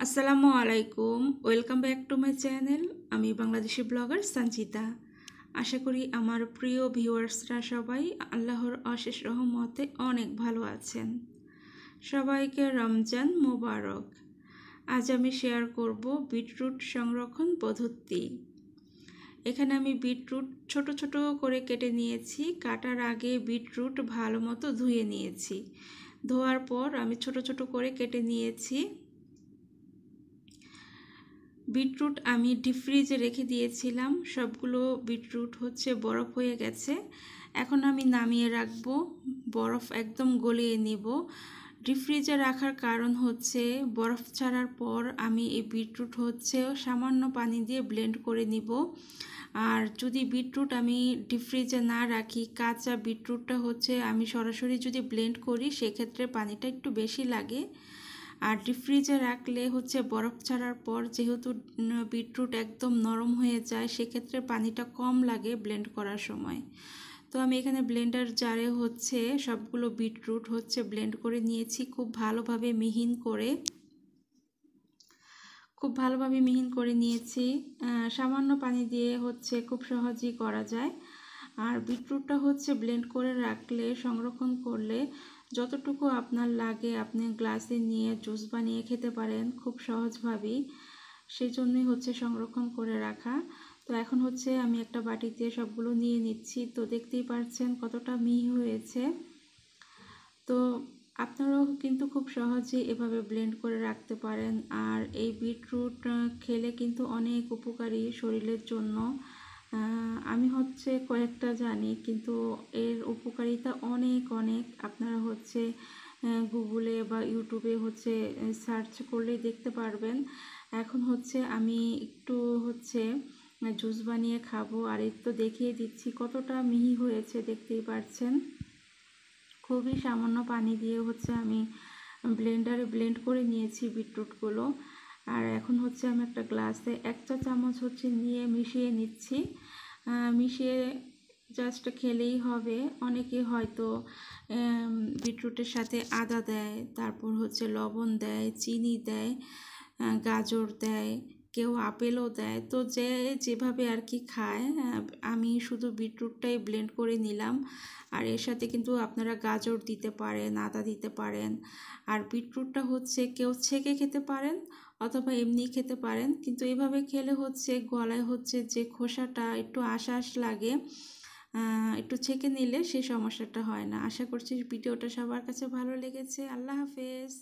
আসসালামু আলাইকুম, welcome back to my channel. আমি বাংলাদেশি ব্লগার সঞ্চিতা। আশা করি আমার প্রিয় ভিউয়ার্সরা সবাই আল্লাহর অশেষ রহমতে অনেক ভালো আছেন। সবাইকে রমজান মোবারক। আজ আমি শেয়ার করব বিটরুট সংরক্ষণ পদ্ধতি। এখানে আমি বিটরুট ছোট ছোট করে কেটে নিয়েছি। কাটার আগে বিটরুট ভালো মতো ধুয়ে নিয়েছি। ধোয়ার পর আমি ছোট ছোট করে কেটে নিয়েছি। বিটরুট আমি ডিপ ফ্রিজে রেখে দিয়েছিলাম। সবগুলো বিটরুট বরফ হয়ে গেছে। এখন আমি নামিয়ে রাখবো, বরফ একদম গলিয়ে নিব। ডিপ ফ্রিজে রাখার কারণ বরফ ছাড়ার পর আমি এই বিটরুট সামান্য পানি দিয়ে ব্লেন্ড করে নিব। আর যদি বিটরুট আমি ডিপ ফ্রিজে না রাখি, কাঁচা বিটরুটটা আমি সরাসরি যদি ব্লেন্ড করি সেক্ষেত্রে পানিটা একটু বেশি লাগে। আর ডিপ ফ্রিজে রাখলে বরফ ছাড়ার পর যেহেতু বিটরুট একদম নরম হয়ে যায়, সেক্ষেত্রে পানিটা কম লাগে ব্লেন্ড করার সময়। তো আমি এখানে ব্লেন্ডার জারে সবগুলো বিটরুট ব্লেন্ড করে নিয়েছি খুব ভালোভাবে মিহিন করে নিয়েছি। সামান্য পানি দিয়ে খুব সহজেই করা যায়। আর বিটরুটটা ব্লেন্ড করে রাখলে, সংরক্ষণ করলে যতটুকু আপনার লাগে আপনি গ্লাসে নিয়ে জুস বানিয়ে খেতে পারেন খুব সহজভাবেই। সেই জন্যই সংরক্ষণ করে রাখা। তো এখন আমি একটা বাটিতে সবগুলো নিয়ে নিচ্ছি। তো দেখতেই পাচ্ছেন কতটা মিহি হয়েছে। তো আপনারাও কিন্তু খুব সহজেই এভাবে ব্লেন্ড করে রাখতে পারেন। আর এই বিটরুট খেলে কিন্তু অনেক উপকারী শরীরের জন্য। আমি কয়েকটা জানি, কিন্তু এর উপকারিতা অনেক অনেক। আপনারা গুগলে বা ইউটিউবে সার্চ করলেই দেখতে পারবেন। এখন আমি একটু জুস বানিয়ে খাবো। আর এই তো দেখিয়ে দিচ্ছি কতটা মিহি হয়েছে, দেখতেই পাচ্ছেন। খুবই সামান্য পানি দিয়ে আমি ব্লেন্ডারে ব্লেন্ড করে নিয়েছি বিটরুটগুলো। আর এখন আমি একটা গ্লাসে 1 চা চামচ নিয়ে মিশিয়ে নিচ্ছি। মিশিয়ে জাস্ট খেলেই হবে। অনেকে হয়তো বিটরুটের সাথে আদা দেয়, তারপর লবণ দেয়, চিনি দেয়, গাজর দেয়, কেউ আপেলও দেয়। তো যে যেভাবে আর কি খায়, আমি শুধু বিটরুটটাই ব্লেন্ড করে নিলাম। আর এর সাথে কিন্তু আপনারা গাজর দিতে পারেন, আদা দিতে পারেন। আর বিটরুটটা কেউ ছেঁকে খেতে পারেন অথবা এমনি খেতে পারেন। কিন্তু এভাবে খেলে গলায় যে খোসাটা একটু আঁশ লাগে, একটু ছেঁকে নিলে সেই সমস্যাটা হয় না। আশা করছি ভিডিওটা সবার কাছে ভালো লেগেছে। আল্লাহ হাফেজ।